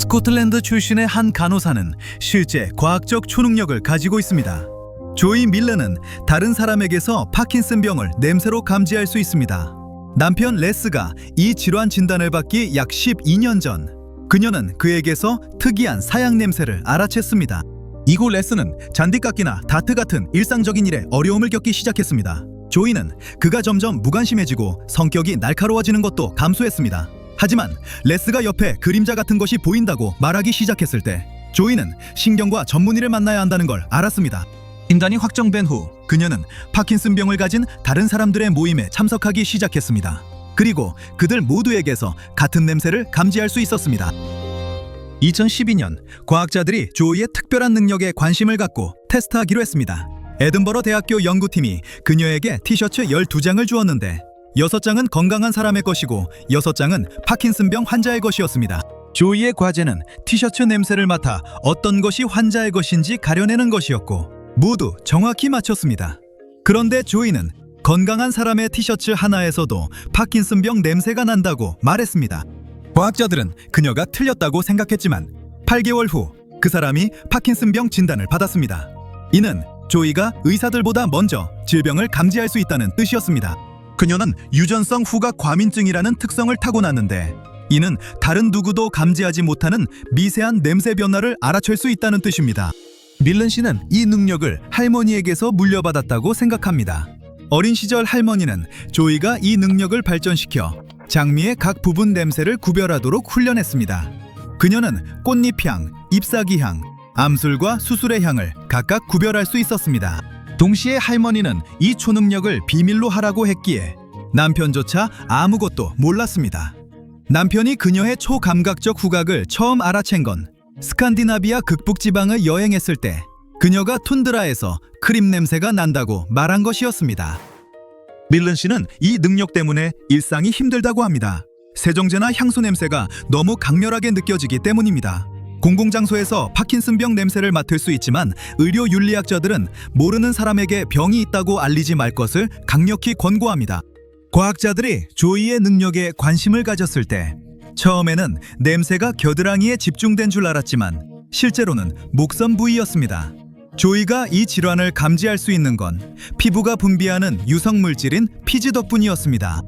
스코틀랜드 출신의 한 간호사는 실제 과학적 초능력을 가지고 있습니다. 조이 밀러는 다른 사람에게서 파킨슨병을 냄새로 감지할 수 있습니다. 남편 레스가 이 질환 진단을 받기 약 12년 전, 그녀는 그에게서 특이한 사양 냄새를 알아챘습니다. 이후 레스는 잔디깎기나 다트 같은 일상적인 일에 어려움을 겪기 시작했습니다. 조이는 그가 점점 무관심해지고 성격이 날카로워지는 것도 감수했습니다. 하지만 레스가 옆에 그림자 같은 것이 보인다고 말하기 시작했을 때 조이는 신경과 전문의를 만나야 한다는 걸 알았습니다. 진단이 확정된 후 그녀는 파킨슨병을 가진 다른 사람들의 모임에 참석하기 시작했습니다. 그리고 그들 모두에게서 같은 냄새를 감지할 수 있었습니다. 2012년 과학자들이 조이의 특별한 능력에 관심을 갖고 테스트하기로 했습니다. 에든버러 대학교 연구팀이 그녀에게 티셔츠 12장을 주었는데 6장은 건강한 사람의 것이고 6장은 파킨슨병 환자의 것이었습니다. 조이의 과제는 티셔츠 냄새를 맡아 어떤 것이 환자의 것인지 가려내는 것이었고 모두 정확히 맞췄습니다. 그런데 조이는 건강한 사람의 티셔츠 하나에서도 파킨슨병 냄새가 난다고 말했습니다. 과학자들은 그녀가 틀렸다고 생각했지만 8개월 후 그 사람이 파킨슨병 진단을 받았습니다. 이는 조이가 의사들보다 먼저 질병을 감지할 수 있다는 뜻이었습니다. 그녀는 유전성 후각 과민증이라는 특성을 타고났는데 이는 다른 누구도 감지하지 못하는 미세한 냄새 변화를 알아챌 수 있다는 뜻입니다. 밀런 씨는 이 능력을 할머니에게서 물려받았다고 생각합니다. 어린 시절 할머니는 조이가 이 능력을 발전시켜 장미의 각 부분 냄새를 구별하도록 훈련했습니다. 그녀는 꽃잎향, 잎사귀향, 암술과 수술의 향을 각각 구별할 수 있었습니다. 동시에 할머니는 이 초능력을 비밀로 하라고 했기에 남편조차 아무것도 몰랐습니다. 남편이 그녀의 초감각적 후각을 처음 알아챈 건 스칸디나비아 극북지방을 여행했을 때 그녀가 툰드라에서 크림 냄새가 난다고 말한 것이었습니다. 밀런 씨는 이 능력 때문에 일상이 힘들다고 합니다. 세정제나 향수 냄새가 너무 강렬하게 느껴지기 때문입니다. 공공장소에서 파킨슨병 냄새를 맡을 수 있지만 의료 윤리학자들은 모르는 사람에게 병이 있다고 알리지 말 것을 강력히 권고합니다. 과학자들이 조이의 능력에 관심을 가졌을 때 처음에는 냄새가 겨드랑이에 집중된 줄 알았지만 실제로는 목선 부위였습니다. 조이가 이 질환을 감지할 수 있는 건 피부가 분비하는 유성물질인 피지 덕분이었습니다.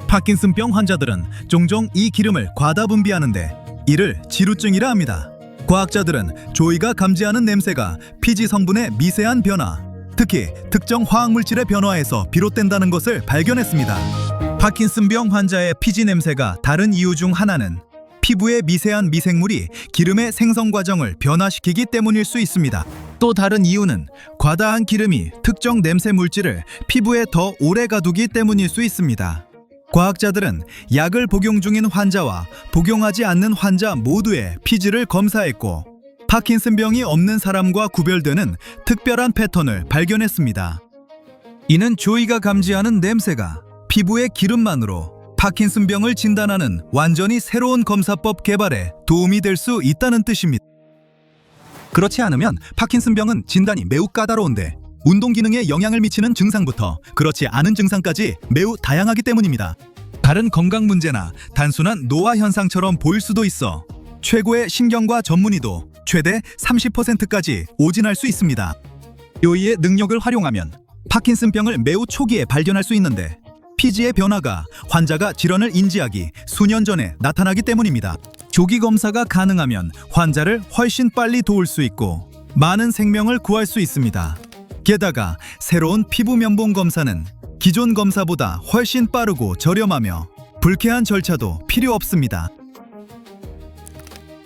파킨슨병 환자들은 종종 이 기름을 과다 분비하는데 이를 지루증이라 합니다. 과학자들은 조이가 감지하는 냄새가 피지 성분의 미세한 변화, 특히 특정 화학물질의 변화에서 비롯된다는 것을 발견했습니다. 파킨슨병 환자의 피지 냄새가 다른 이유 중 하나는 피부의 미세한 미생물이 기름의 생성 과정을 변화시키기 때문일 수 있습니다. 또 다른 이유는 과다한 기름이 특정 냄새 물질을 피부에 더 오래 가두기 때문일 수 있습니다. 과학자들은 약을 복용 중인 환자와 복용하지 않는 환자 모두의 피지를 검사했고 파킨슨병이 없는 사람과 구별되는 특별한 패턴을 발견했습니다. 이는 조이가 감지하는 냄새가 피부의 기름만으로 파킨슨병을 진단하는 완전히 새로운 검사법 개발에 도움이 될 수 있다는 뜻입니다. 그렇지 않으면 파킨슨병은 진단이 매우 까다로운데 운동 기능에 영향을 미치는 증상부터 그렇지 않은 증상까지 매우 다양하기 때문입니다. 다른 건강 문제나 단순한 노화 현상처럼 보일 수도 있어 최고의 신경과 전문의도 최대 30%까지 오진할 수 있습니다. 조이의 능력을 활용하면 파킨슨병을 매우 초기에 발견할 수 있는데 피지의 변화가 환자가 질환을 인지하기 수년 전에 나타나기 때문입니다. 조기 검사가 가능하면 환자를 훨씬 빨리 도울 수 있고 많은 생명을 구할 수 있습니다. 게다가 새로운 피부 면봉 검사는 기존 검사보다 훨씬 빠르고 저렴하며 불쾌한 절차도 필요 없습니다.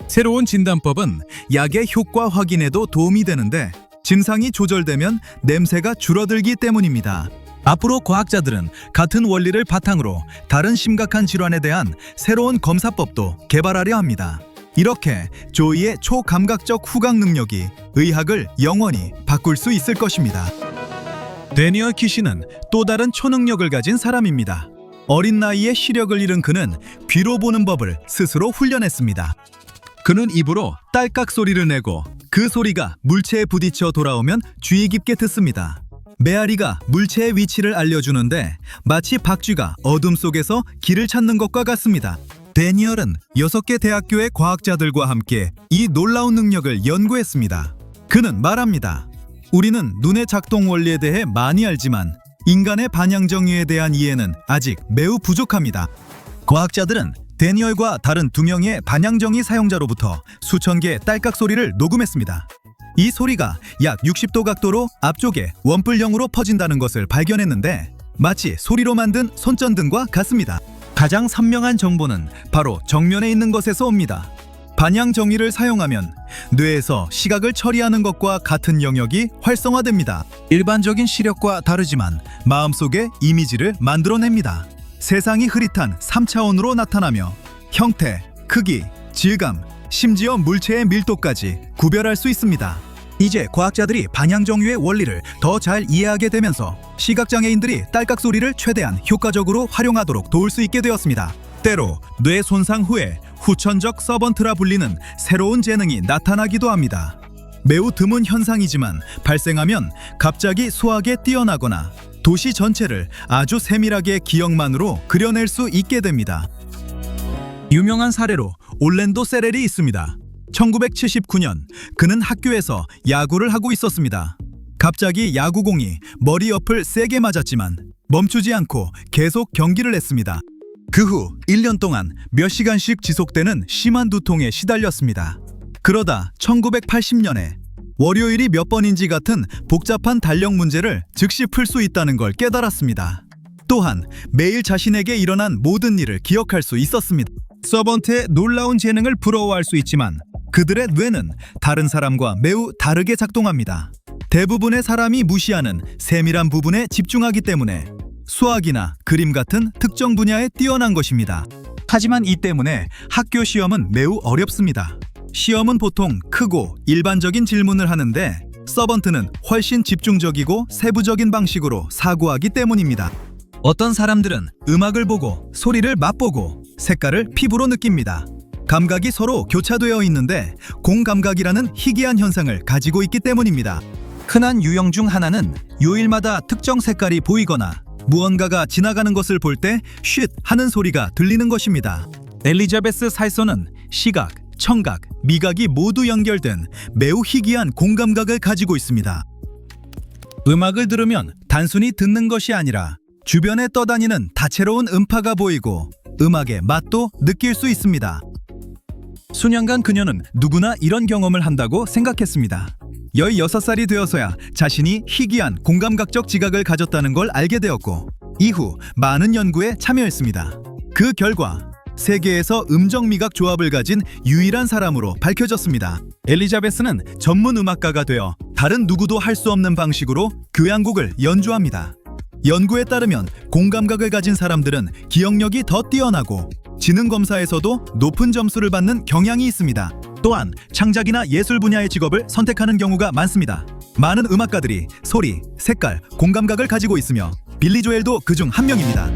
새로운 진단법은 약의 효과 확인에도 도움이 되는데 증상이 조절되면 냄새가 줄어들기 때문입니다. 앞으로 과학자들은 같은 원리를 바탕으로 다른 심각한 질환에 대한 새로운 검사법도 개발하려 합니다. 이렇게 조이의 초감각적 후각 능력이 의학을 영원히 바꿀 수 있을 것입니다. 데니얼 키시는 또 다른 초능력을 가진 사람입니다. 어린 나이에 시력을 잃은 그는 귀로 보는 법을 스스로 훈련했습니다. 그는 입으로 딸깍 소리를 내고 그 소리가 물체에 부딪혀 돌아오면 주의 깊게 듣습니다. 메아리가 물체의 위치를 알려주는데 마치 박쥐가 어둠 속에서 길을 찾는 것과 같습니다. 데니얼은 6개 대학교의 과학자들과 함께 이 놀라운 능력을 연구했습니다. 그는 말합니다. 우리는 눈의 작동 원리에 대해 많이 알지만 인간의 반향 정의에 대한 이해는 아직 매우 부족합니다. 과학자들은 데니얼과 다른 2명의 반향 정의 사용자로부터 수천 개의 딸깍 소리를 녹음했습니다. 이 소리가 약 60도 각도로 앞쪽에 원뿔형으로 퍼진다는 것을 발견했는데 마치 소리로 만든 손전등과 같습니다. 가장 선명한 정보는 바로 정면에 있는 것에서 옵니다. 반향 정의를 사용하면 뇌에서 시각을 처리하는 것과 같은 영역이 활성화됩니다. 일반적인 시력과 다르지만 마음속에 이미지를 만들어냅니다. 세상이 흐릿한 3차원으로 나타나며 형태, 크기, 질감, 심지어 물체의 밀도까지 구별할 수 있습니다. 이제 과학자들이 반향 정의의 원리를 더 잘 이해하게 되면서 시각장애인들이 딸깍 소리를 최대한 효과적으로 활용하도록 도울 수 있게 되었습니다. 때로 뇌 손상 후에 후천적 서번트라 불리는 새로운 재능이 나타나기도 합니다. 매우 드문 현상이지만 발생하면 갑자기 수학에 뛰어나거나 도시 전체를 아주 세밀하게 기억만으로 그려낼 수 있게 됩니다. 유명한 사례로 올랜도 세렐이 있습니다. 1979년 그는 학교에서 야구를 하고 있었습니다. 갑자기 야구공이 머리 옆을 세게 맞았지만 멈추지 않고 계속 경기를 했습니다. 그 후 1년 동안 몇 시간씩 지속되는 심한 두통에 시달렸습니다. 그러다 1980년에 월요일이 몇 번인지 같은 복잡한 달력 문제를 즉시 풀 수 있다는 걸 깨달았습니다. 또한 매일 자신에게 일어난 모든 일을 기억할 수 있었습니다. 서번트의 놀라운 재능을 부러워할 수 있지만 그들의 뇌는 다른 사람과 매우 다르게 작동합니다. 대부분의 사람이 무시하는 세밀한 부분에 집중하기 때문에 수학이나 그림 같은 특정 분야에 뛰어난 것입니다. 하지만 이 때문에 학교 시험은 매우 어렵습니다. 시험은 보통 크고 일반적인 질문을 하는데 서번트는 훨씬 집중적이고 세부적인 방식으로 사고하기 때문입니다. 어떤 사람들은 음악을 보고 소리를 맛보고 색깔을 피부로 느낍니다. 감각이 서로 교차되어 있는데 공감각이라는 희귀한 현상을 가지고 있기 때문입니다. 흔한 유형 중 하나는 요일마다 특정 색깔이 보이거나 무언가가 지나가는 것을 볼 때 쉿 하는 소리가 들리는 것입니다. 엘리자베스 살서는 시각, 청각, 미각이 모두 연결된 매우 희귀한 공감각을 가지고 있습니다. 음악을 들으면 단순히 듣는 것이 아니라 주변에 떠다니는 다채로운 음파가 보이고 음악의 맛도 느낄 수 있습니다. 수년간 그녀는 누구나 이런 경험을 한다고 생각했습니다. 16살이 되어서야 자신이 희귀한 공감각적 지각을 가졌다는 걸 알게 되었고 이후 많은 연구에 참여했습니다. 그 결과 세계에서 음정미각 조합을 가진 유일한 사람으로 밝혀졌습니다. 엘리자베스는 전문 음악가가 되어 다른 누구도 할 수 없는 방식으로 교향곡을 연주합니다. 연구에 따르면 공감각을 가진 사람들은 기억력이 더 뛰어나고 지능 검사에서도 높은 점수를 받는 경향이 있습니다. 또한 창작이나 예술 분야의 직업을 선택하는 경우가 많습니다. 많은 음악가들이 소리, 색깔, 공감각을 가지고 있으며 빌리 조엘도 그중 한 명입니다.